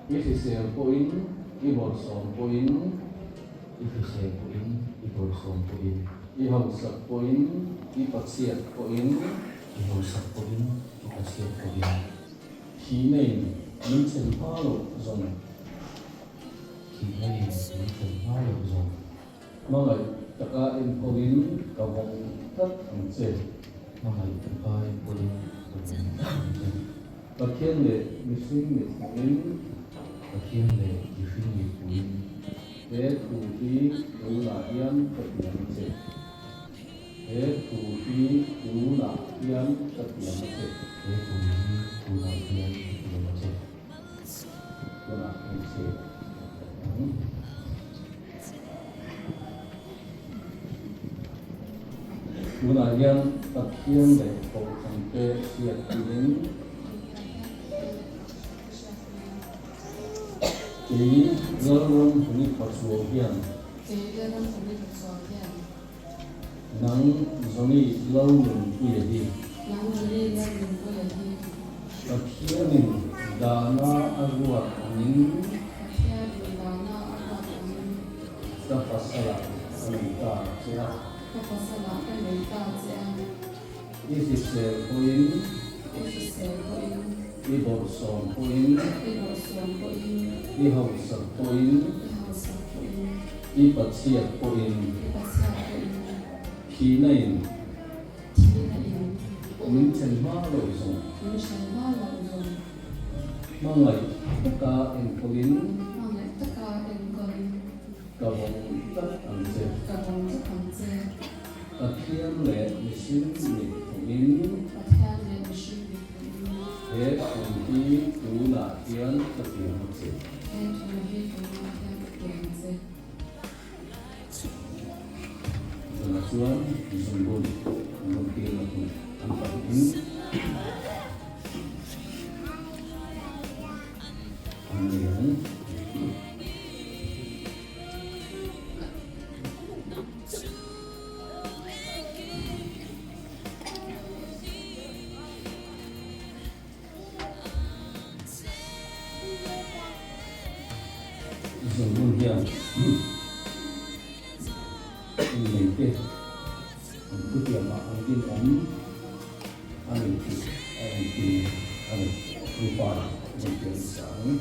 Ifisel poin, Iborsom poin, Ifisel poin, Iborsom poin, Ihausak poin, Ipatsiat poin, Ihausak poin, Ipatsiat poin. Hinay Minchen Palo Zon. Hinay Minchen Palo Zon. Mga taka in poin, Kawong Tat Ang Tse. Mga taka in poin, Kawong Tat Ang Tse. Bakyan le Missing le poin, Bakyan le Missing le poin. Tuhi Tula Yan Katiyan Tse. Tuhi Tula Yan Katiyan Tse. Tuhi Tula Yan Katiyan Tse. Tula Yan Tse. Tula Yan Bakyan le Kau Sampai Siap Pilih. Jadi dalam ini persuasian, nang zoni lawan kuyadi, akhirnya dana agua angin, dapat salah mereka saya, ini sepoin, ini bosan poin. Ihausak poin, Ipatsiat poin, Hinay Minchen Palo Zon. Mga taka in poin, Kawong Tat Ang Tse. Bakyan le Missing le poin, Tuhi Tula Yan Katiyan Tse. Tuan disembun mungkin aku tempat ini kemudian disembun yang ini deh untuk yang mungkin lupa mungkin sekarang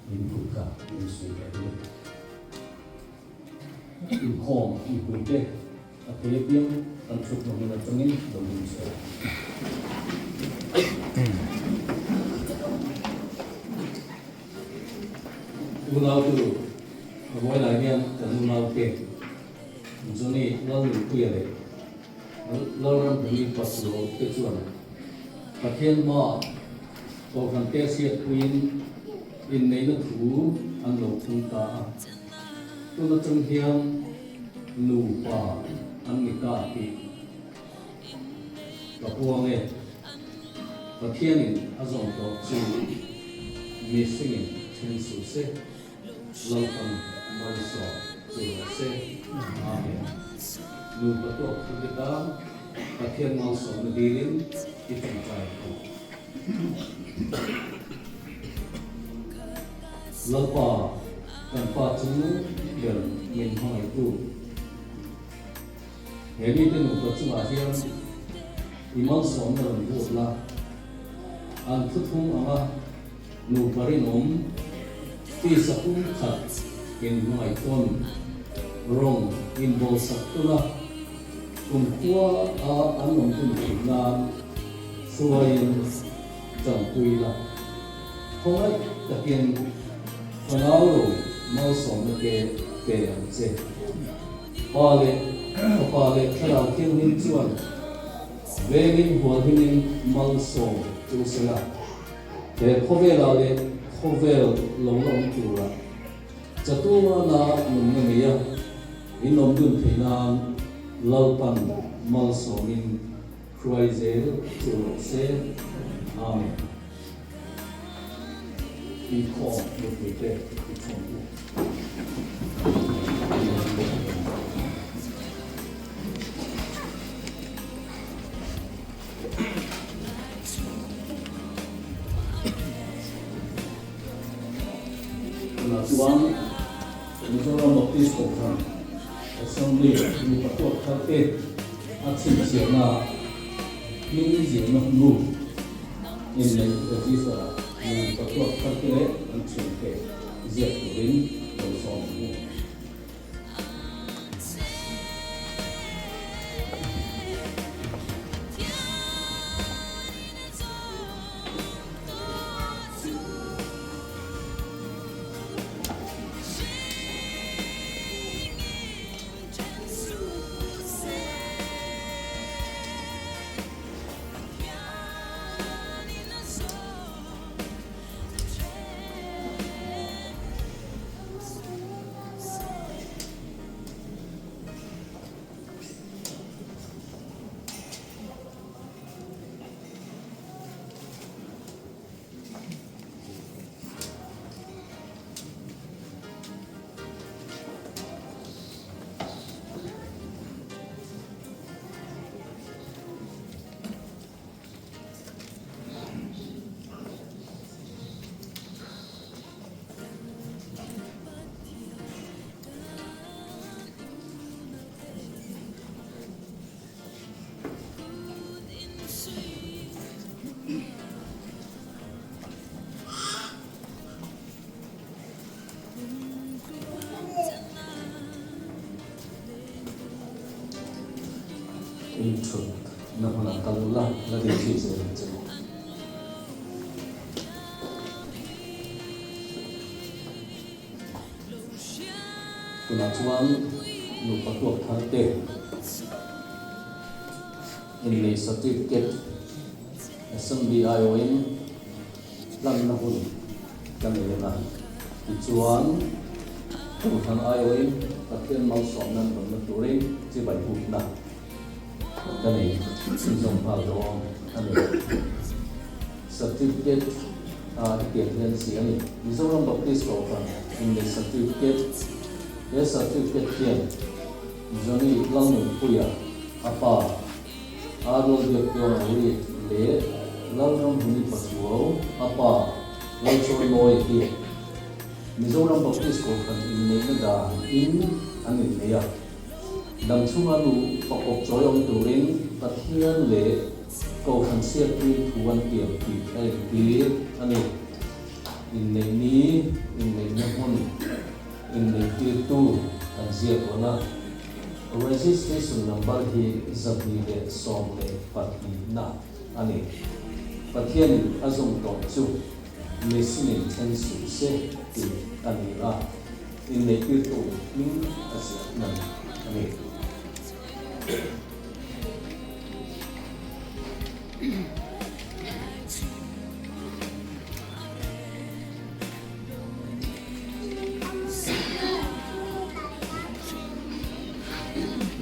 dibuka sudah Home ikuti apa yang untuk menggunakan Indonesia. Ulau tu, awal lagi yang ulau ke, jadi ulau itu ya le, ulau orang beli pas ulau kecuali, pakai mah, orang kesiat kuin, ini tu anu punta. Tuna cenghiang lupa angika ti kapuange pakianin azong to su missing chen su se laukan malso su se amen lupa to kita pakian malso nadirin itong kaya ko lupa tanpa cunu dan minhang itu, jadi itu nukat semacam iman somna nukat antutung ama nukarin tisapun kat minhang itu rong inbol saktulah kumkua anom kumkulan suayin jangkuilah, kau tapi pengaruh mau somna ke yang se, pale kalau kini cuan, begin buat ini mau som tu sila, kovel long tu lah, jatuh na mengenai ini nomdun kena lalpan malsomin Chrisel se Amen. Đi kho được về đây đi kho là tuang Mizoram Baptist Conference Assembly ni patut khate achin siana ni jiana nu in nei register ni patut khate achin ke ziat rin do som ni in truth na mana kalula na di Jesus rin kuna chuan nu patuak tharte in lei certificate assembly ION lam na hun kan le na chuan tu than ION pathian mal som nan na turin chi bai hu na cái này dùng vào đó anh certificate tiền nhân sĩ này ví dụ trong Baptist Conference in the certificate tiền Johnny Lang Puya apa Arul Yokyo Uri le Lang Ram Huni Pasuo apa Lang Choi Moi Ki ví dụ trong Baptist Conference in the da in anh này đằng chung anu pakop joyong turin pathian le ko khan sia tu thuan tiam ti ai ti ani in nei ni in nei na hon in nei ti tu an sia kona registration number hi zabni le som le pati na ani pathian azong to chu listening chen su se ti ani a in nei ti tu min asia na ani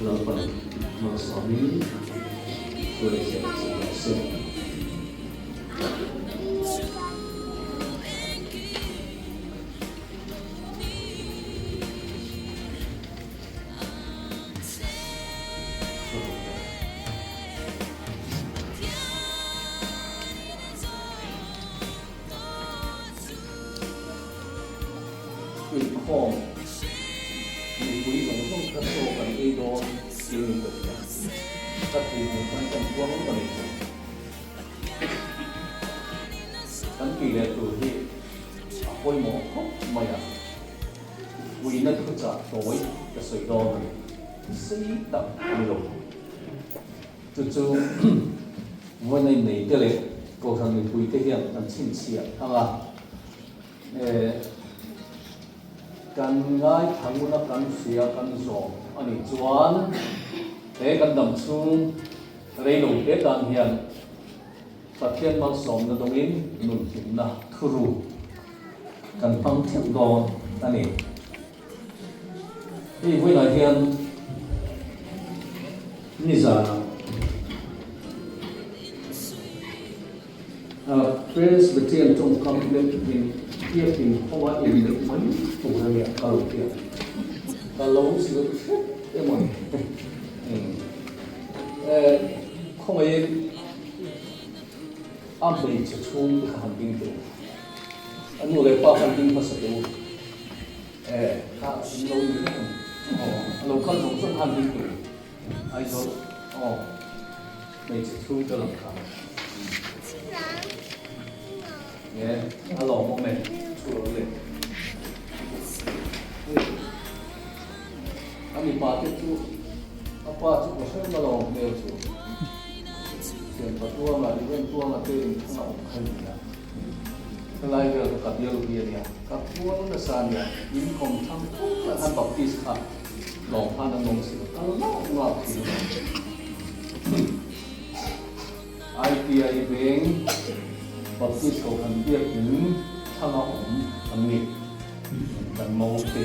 Lapan Masami Sudah Inform mình quý giống không thật số cần đi đo thì mình được tất thì mình quan tâm quá không cần tấn kỳ lệ từ thì quay mỏ khóc mày à quý nó cứ trả tối cái sợi đo này sĩ tập mình lục chúวันนี้นี่ก็เลยก็ทำในคุยที่เห็นอันชินเสียอ่ะกันง่ายทั้งวันกันเสียกันสองอันนี้จวนแต่กันดำชุ่มเรื่องเด็ดดังเห็นประเทศมันสองนั่นตรงนี้นุ่นหินนะครูกันฟังเทียงดอนอันนี้ที่วันไหนเห็น Nizana Presbyterian trong complement in here in Hoa in the money for the Kalopia. Kalos look em không ai am bị chụp xuống hàng kinh tế anh mua cái bao hàng kinh phát sinh lâu nữa lâu khăn giống xuống hàng kinh tế ai đó bị chụp xuống cho làm cả alo một mình chụp lên anh đi ba tiếp chụp apa chụp một số malo đều chụp tiền bát tua mà đi bên tua mà tiền không nào không được cái lai về cái cặp yêu kia đi cặp tua nó sàn ya in công tham phúc là tham bọc tít khác lòng phan đang nông sự cái nó ngọt thì IPI bank bọc tít cầu hành việc những tham nó ổn hành nghiệp cần mâu thì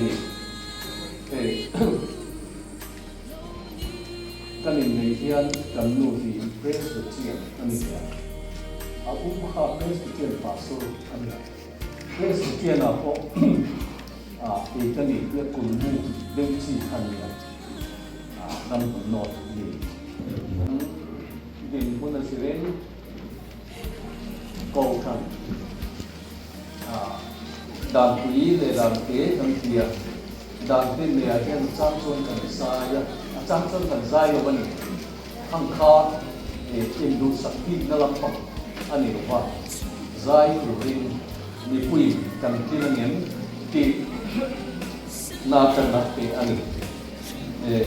cái này hiện cần nuôi thì Presbyterian anh ấy à ukha Presbyterian pastor anh ấy Presbyterian à có thì cái này cái cùng mu đương chỉ anh ấy năm tuần nọ thì mình muốn là sẽ đến cầu thang đàn quý để đàn kế đàn kia đàn tên này cái trang xuân cần sai trang xuân cần sai rồi bạn hàng khá in đủ sắc thịt nó làm phẩm anh ấy nói sai rồi đi quỳ cần tin anh em thì na cần nạp cái anh ấy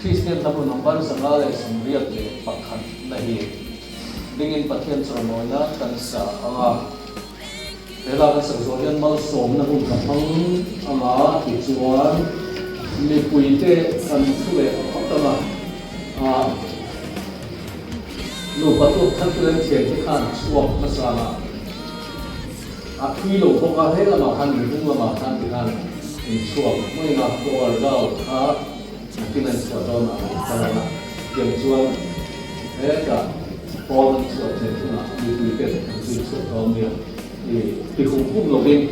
Christian tapu number sangal ay sumriyat le pakhan nahi dingin pathian sarmoy na kansa anga Ela kan sakzorian mal som na hung kapang anga tichuan mi puite kan thule otama lu patu khatlen thian ki khan suak masala khi lo boka hela ma khan ni hung ma khan ki khan in suak moi na ko dau kha kinan suak dau na kana kem chuan ka pon suak the na mi puite kan suak dau mi thì khủng phúc lộc bên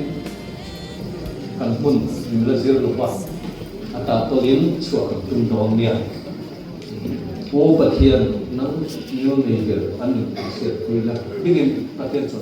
cần mun mình là riêng lộc vào ta tôi đến chùa cần tung đòn nè ô bát thiên nó nhiều người việc ăn được sẽ vui là cái niềm bát thiên chùa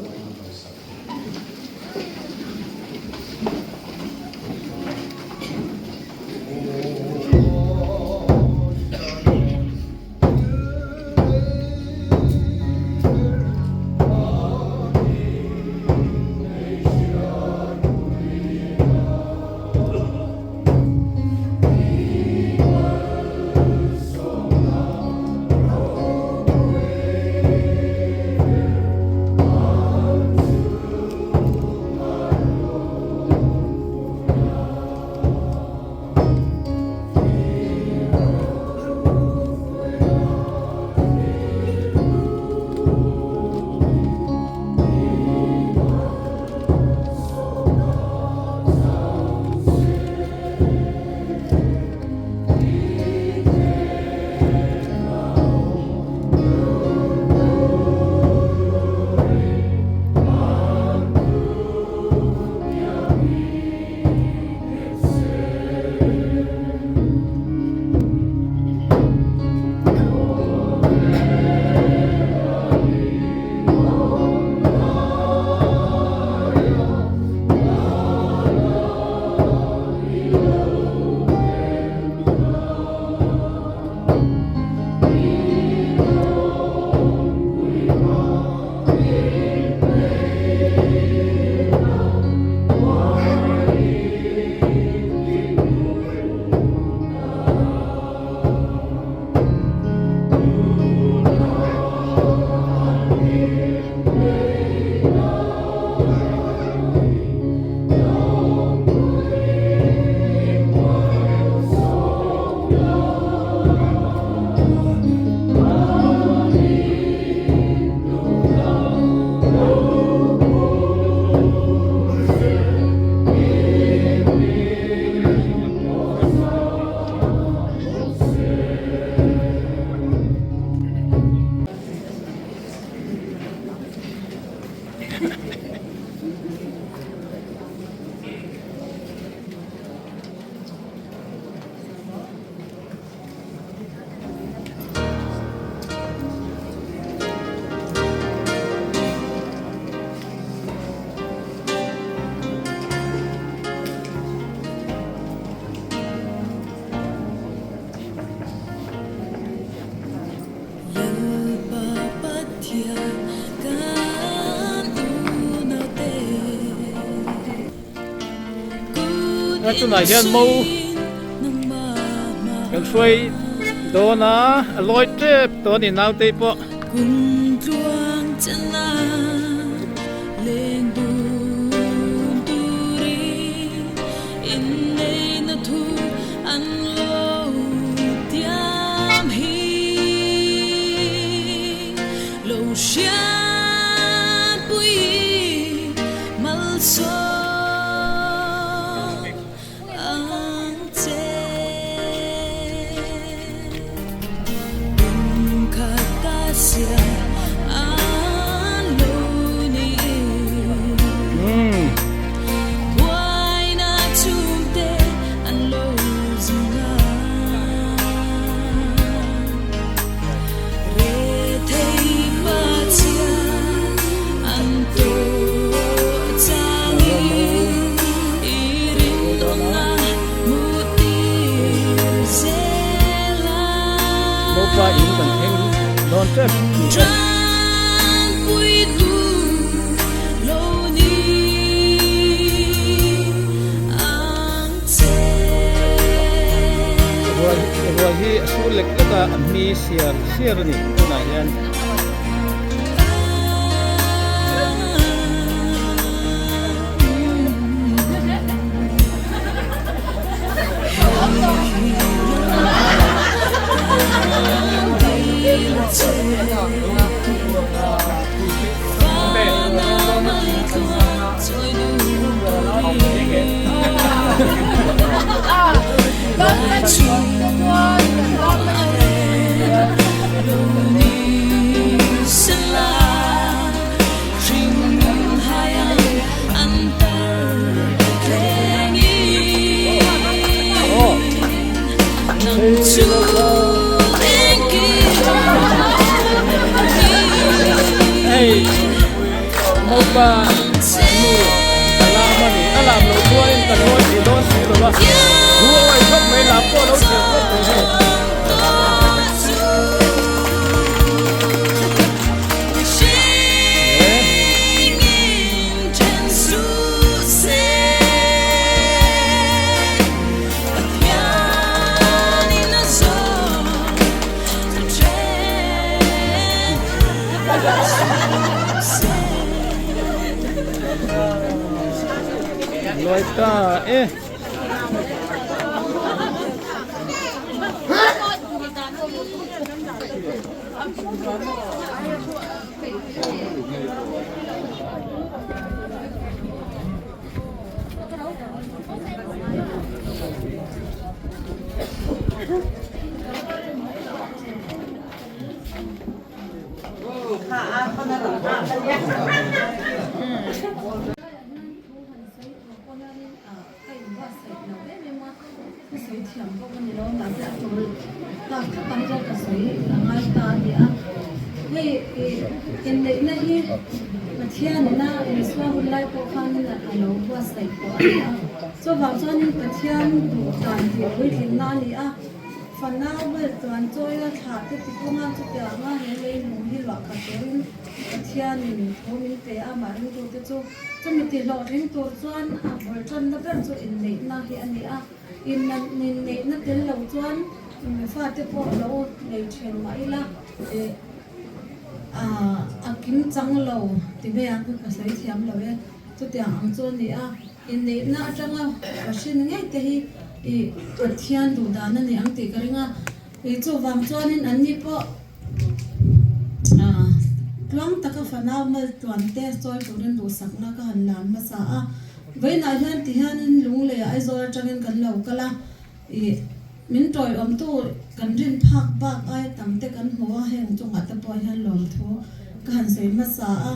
Nga chu nai hian mo kan hrui dona aloi trep to ni nau te po cùng chuông chân la lên buồn tu ri in đây nó thu ăn lâu tiêm hi lâu xa bụi mal so qua in kan theng non trep rồi hi su lek leka mi siar ni na yan mau ba nu alam lo tuain kan hoi di don si lo ba huai khop mai lam ko lo se ko te loi ta so vào cho nên cái thiên đủ toàn thì với thiên na đi phần nào bây toàn chơi thả cái công an cho tiền mà lấy mù đi lọt cả cái thiên thôi mình té mà mình tôi cái cho mình tiền lọt đến tôi choan bởi chân nó vẫn cho in này na thì anh ấy in này nó tiền lẩu choan mình phát cái bộ lẩu để truyền máy là kim trắng lẩu thì bây giờ cứ cái sấy thiam lẩu ấy cho tiền ăn cho này in này na trắng và xin ngay thì vật thiên đủ đàn nên ăn thì cái nga cho vàng cho nên anh đi po long ta cái phần nào mà toàn té soi tụi nên đủ sắc na cái hành làm mà sao với này hiện thì hiện lúng lệ ai rồi cho nên cần lâu cái là mình trôi tu cần riêng phạc bạc ai tầm te cần hoa hẹn trong ngã tập bồi hiện lâu thô cái hành xây mà sao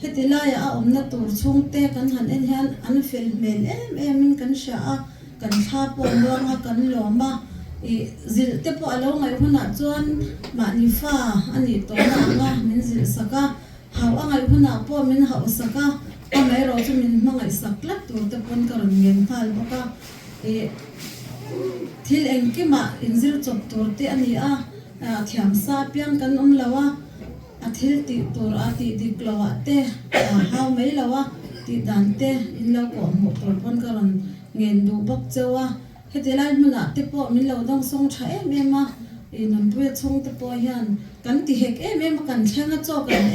heti lai a omna tur chung te kan han en hian an fel mel em in kan sha a kan tha po luang a kan loma I zil te po alo ngai huna chuan ma ni fa ani to na nga min zil saka haw angai huna po min haw saka a mai ro chu min mangai saklat tur te pon karon ngen thal boka thil engkima inzil chop tur te ani a thiam sa pian kan lawa a thil ti tur a ti diklawa te haw mai lawa ti dan te in lo ko mo tur pon karon ngen du bok chewa heti lai hmuna te po min lo dong song tha em a non pui chung te po hian kan ti hek em kan thenga chaw kan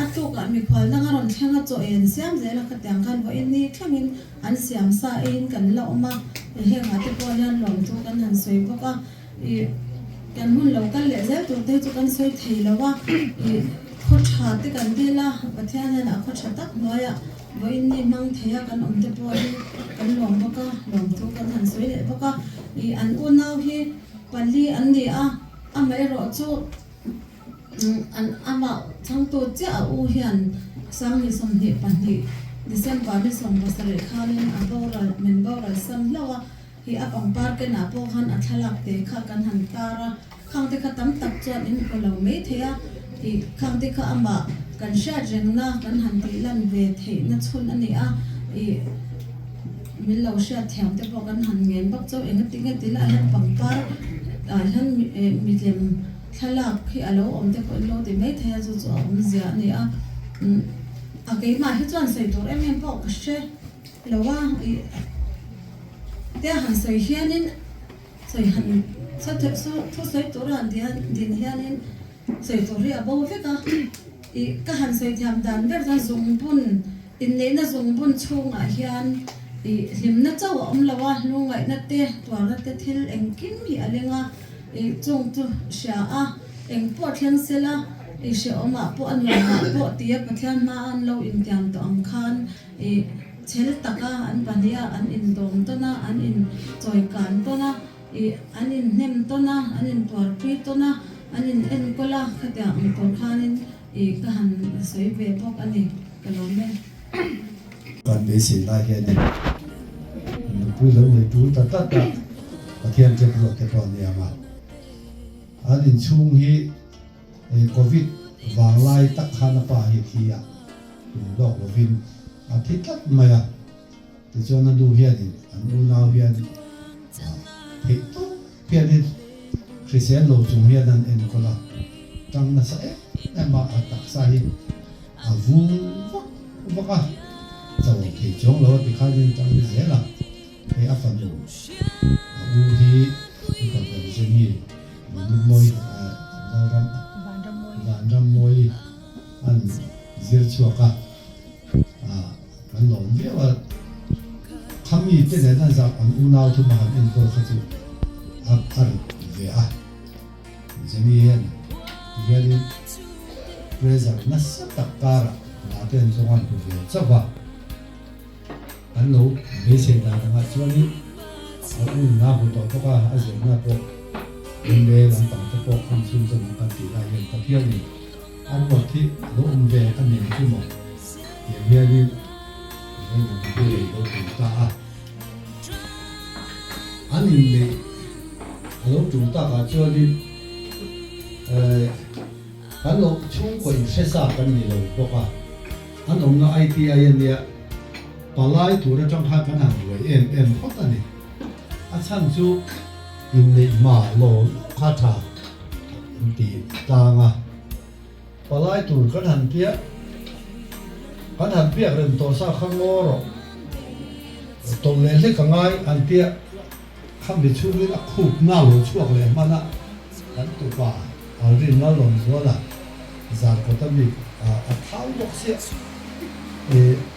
a tu ka mi khwal na ron thenga chaw en siam zela ka tyang kan ho en ni thlangin an siam sa in kan lo ma he nga te po hian lom tu kan han soi boka kan hun lo kan le zel tu te chu kan soi thei lawa kho tha te kan dela pathian na kho tha tak noya voi ni mang theya kan om te po hi kan lom boka lom tu kan han soi le boka an u nau hi pali an ni a mai ro chu an ama chang to cha u hian sang ni som ni pan ni December ni som pasare khalin abora men bora sam lawa hi a pang par ke na po han a thalak te kha kan han tara khang te kha tam tak chuan in ko lo me theya hi khang te kha ama kan sha jeng na kan han ti lan ve thei na chhun ani a min lo sha thiam te po kan han ngen bak chaw eng ti nge ti la han pang par han mi lem thalak khi alo om te ko lo ti mai thaya chu chu om zia ni a ke ma hi chuan sei tur em po ka she lawa te han sei hianin sei han sa te so sei tur an din hianin sei tur ri abo ve ka han sei thiam dan ver da zung bun in le na zung bun chung a hian hlim na chaw om lawa lungai na te twar na te thil engkim hi alenga chung tu sha a eng po thlen sela she oma po an la po tia pathian ma an lo in tiam to ang khan chel taka an pania an in dom to na an in choi kan to na an in nem to na an in twar pi to na an in en kola khatya ang to khanin ka han soi ve pok ani kalome kan be si la ke ni pu lo ni tu ta pathian che pro ke pro ni ama an in chung hi covid wang lai tak khana pa hi thia lo covid a thikat maya te chona du hian an u nau hian he to hian ni christian lo chung hian an en kola tang na sa ma atak sa hi a vu vaka chaw thei chong lo ti khalin tang ni zela he a fan lo u hi ka ba je ni moi van moi an zir chuaka kan lom ve wa khami te ne na za an u nau tu ma en ko khatu ar ve a jemi yen yali preza na sa takara na ten zongan tu ve chawa an lo be se na nga chuani a u na hu to ka a ze na ko Inde lang pang tepo ang sunod ng kantila yung tapiyan ni ang wati lo umbe anin kumo yung hiyali yung nabili lo tuta anin ni lo tuta ka chuali ano chung ko yung sesa kan ni lo boka anong na IT ayan niya palay tura chang hakan ang em hota ni at san chu in the ma lo kata di tanga palai tu kan han pia ren to sa khangoro to le le kangai an pia kham bi chu le khu na lo chuak le mana kan tu pa al rin na lom zo la za ko ta mi a thau bok se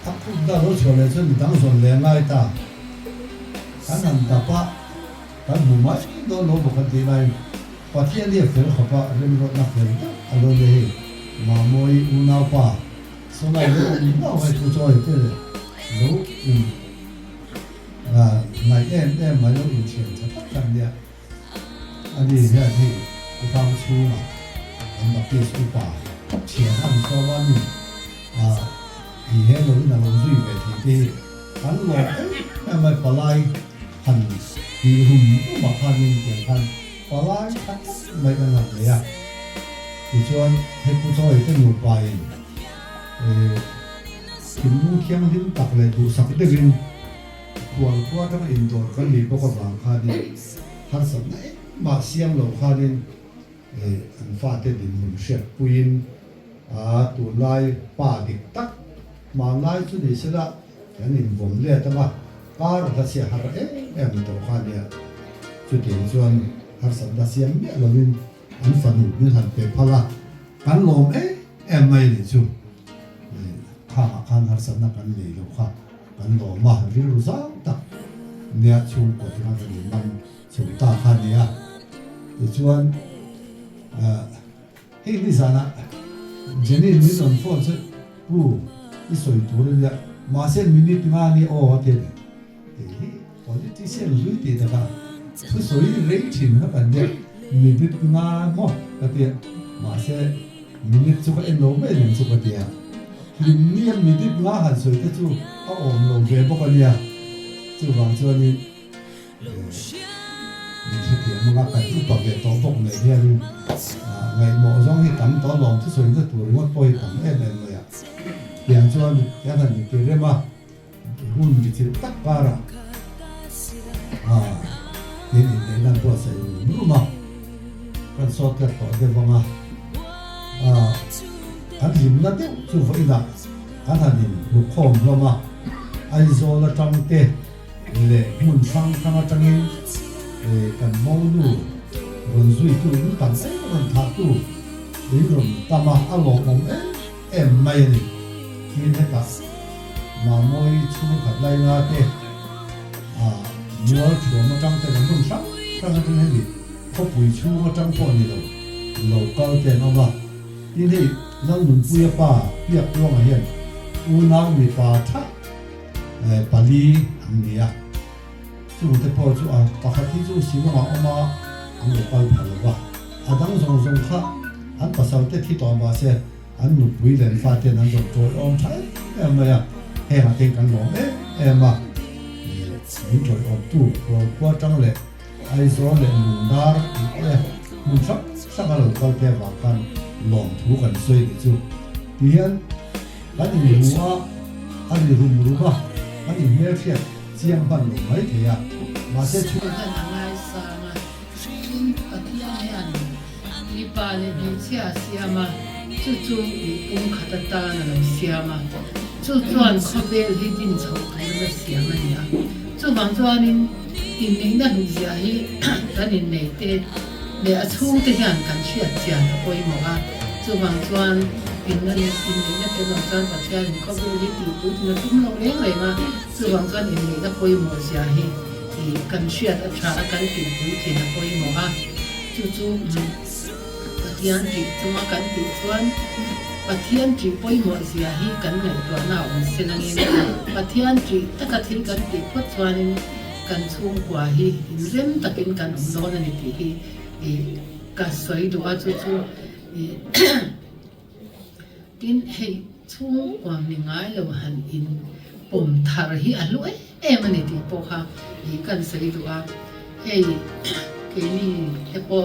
a khu da lo chu le chen dang zon le ngai ta kan han ta pa kan bu mai do lo bo kan ti mai pathian dia fer khapa ren ro na fer alo le ma moi u na pa so nai lo ni no hai tu choi te lo nai em mai lo in chen ta tak kan dia ani ya ni ku pang chu ma an ba ti su pa chen han so wan thì hết rồi là lòng duy về thì hắn lo em mà phải lại hành thì hùng mà hành tiền hành phải lại mấy cái làm đấy à thì cho anh thấy cô cho cái nhiều bài thì mua khiêng đến tập lại đủ sắc để riêng quần qua trong indoor cái gì có vàng khai đi hát sắm này mà xiang lâu khai đi anh phát đến mình sẽ quên tụ lại ba địch tắc mà lại chút đi sẽ là cái mình vốn liệt đó mà cả rồi ta sẽ hát em tàu khai đi chút đi cho anh hát sắm ta xiang biết là mình anh phần như thằng bé phá la cắn lom em mày đi chú khăn hát sắm là cắn lì lâu khai cắn lom mà vì lu sáng ta nè chú của chúng ta thì mình chúng ta khai đi à thì cho anh hey đi sana jadi ni non phone se isoi tu le ma se minute nga ni o hotel politician lui ti da ka su soi rei chin ha kan de minute nga mo ka te ma se minute chu ka en lo me len chu ka te lim ni minute nga han soi ta chu a om lo ve bo ka nia chu wang chu ni ni se ti ma ka tu pa ve to bok le nia ni ngày mùa giống như tắm tỏ lòng chứ rồi nó tuổi nó bôi tắm em rồi à liền cho anh cái thằng này kia mà hôn bị chịu tắt ba rồi thế thì làm tôi sẽ đúng mà con sót cái tỏi cái vòng anh hiểm nó tiếp chú phải là anh thằng này lục khom rồi mà ai rồi là trong tê để muốn sang thằng trong này để cần mau đủ rồi duy tu những cảnh ấy còn thà tu để rồi ta mà ăn lẩu mồm em mày này thiên thế cả mà mỗi chú phải lấy ra thế nhớ chúa mà trong cái lòng sáng trong cái này gì có bùi chú mà trong phone này đâu lẩu cao tiền không mà đi đi nó muốn bùi ba bịa luôn mà hiện u nào bị ba thắt Bali anh đi à chú phải bảo chú bà khai chú xí mà ông anh được bao nhiêu rồi anh đang dùng khác anh bắt đầu tới khi đó mà sẽ anh nộp quỹ lên phát tiền anh dùng rồi ông thấy em mà hay là tiền càng lớn em mà những rồi ông tu rồi qua trong lệ ai số lệ mùng đá mùng sắc là câu kia vào căn lòng thú gần xuôi để chú thì hiện anh đi mua anh đi mua mà anh đi mua phiền chiang ban lủng mấy thì mà sẽ chú pa le bi chia siama chu chu i pung khatata na lo siama chu chuan khabel hi din chho thai na siama nia chu bang chuanin tin nei na hu zia hi tanin nei te le a chung te hian kan chia chia na poi mo a chu bang chuan tin na nei na te lo chuan pa chia ni khabel hi ti pu na tum lo le le ma chu bang chuan in nei na poi mo zia hi i kan chia ta tha kan ti pu ti na poi mo a chu chu Pathian chỉ chúng ta chỉ chuan Pathian chỉ bôi mỏ gì hi cần ngày tuổi nào cũng sẽ là nghe Pathian chỉ tất cả thiên cần chỉ phật chuan cần chung quả hi rem tất nhiên cần ông lo này thì cả soi đồ chú chú tin hay chung quả mình ngay lâu hẳn in bom thar hi alu em này thì po ha cần soi đồ hay cái này cái po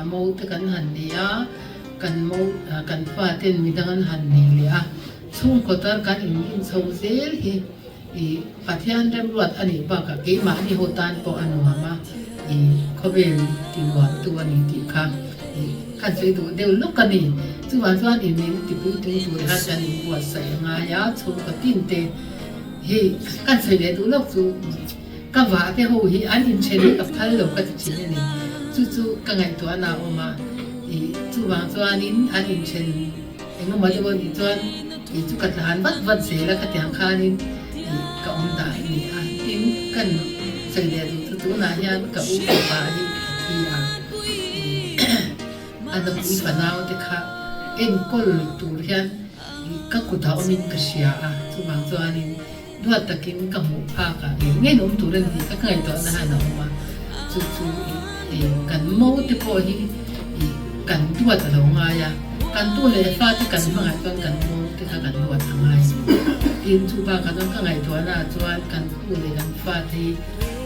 mau te kan han nia kan mau kan fa ten mi dangan han ni lia chung ko tar kan in so zel hi pathian rem ruat ani ba ka ke ma ni hotan po anu ma khobel ti wa tu ani ti kha kan sei du deu luk kan ni chu wa chuan in ni ti pu tu tu ha chan ni wa sai nga ya chung ko tin te hi kan sei le du lok chu ka wa te ho hi an in chen ka phal lo ka ti chin ni chú cái ngày tuổi nào mà thì chú bằng chuan in anh in chen em mà chú bằng chuan thì chú cắt hàn vắt sẽ là cắt hàng khan in thì cả ông đại thì anh in cần xây để chú là nha cả ông bà thì anh đã quý phần nào thì khác em có tụ hiện các cụ thảo mình cái gì chú bằng chuan in đuat takin cả một pha cả nghe nói tụ lên thì các ngày tuổi nào mà chú kan mau te po hi kan duat lo nga ya kan tu le fa te kan ma kan mau te kan duat nga tin chu ba ka don ka ngai to na chuan kan pu le kan fa thi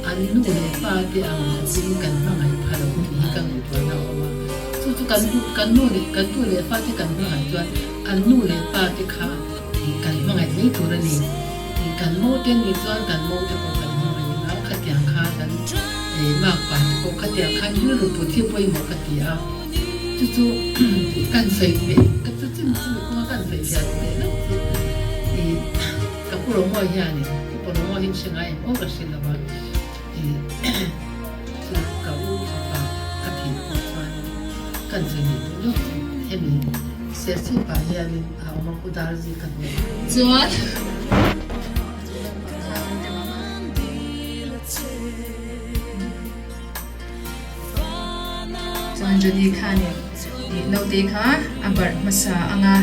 an nu le fa ti ang tin kan ma ngai pha lo hi kan to na ma chu kan nu le kan tu le fa ti kan ma ngai chuan an nu le fa ti kha kan ma ngai nei to ra ni kan mo ten ni chuan kan mo te ko kan ma ngai na kha tiang kha kan ma pa ko kha tiang kha ni lu pu thi poi mo ka ti a chu kan sai me ka chu chin ko kan sai ya me na ka puro mo ya ni puro mo hin sing ai o ka sin la ba ka u pa ka thi ko chuan kan sai ni lo he mi se si pa ya ni a ma ku dar ji ka ni chuan Johnny Khani no te kha abar masa anga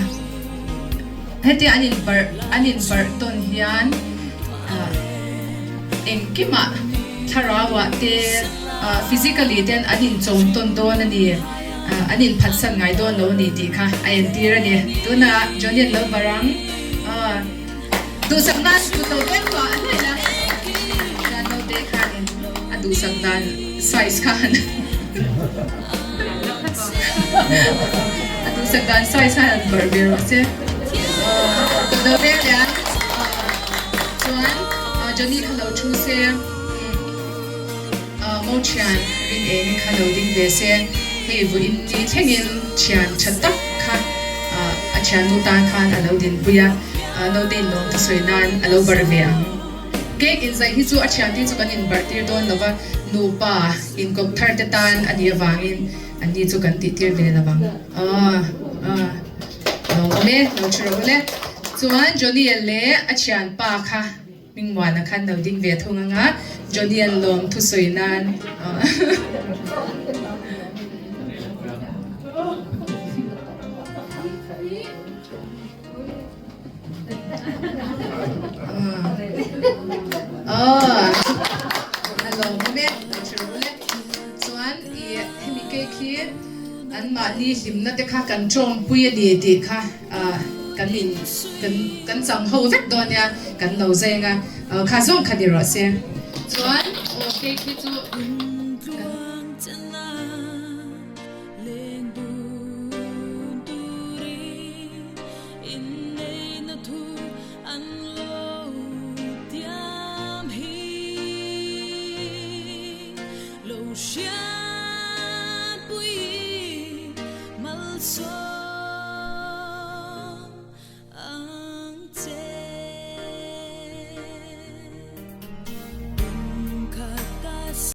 heti anin bar ton hian engkima tharawa te physically ten anin chong ton don ani anin phatsan ngai don lo ni ti kha ain tir ani tuna Johnny lo barang du sakna tu to ben wa ani la no te khani adu sakdan size khan atu sakdan size han barbero se do ver ya chuan Johnny khalo thu se mo chan ring eng khalo ding ve se he vu in ti thengin chian chatak kha a chan mu tan khan alo din buya no din long ta soinan alo barve ang ke in zai hi chu a chan ti chu kan in bartir don lova nu pa in kop thar te tan ani awangin ani chu kan ti tir ve la bang me no churo le chuan Johnny le a chian pa kha mingwan a khan no ding ve thunga nga Johnny lom thu soinan hello me no churo le chuan I hemi ke khi an ma ni himna te kha kan chom pui ani ti kha kan min kan chang ho vek don ya kan lo zenga kha zong khani ro se chuan ke khi chu So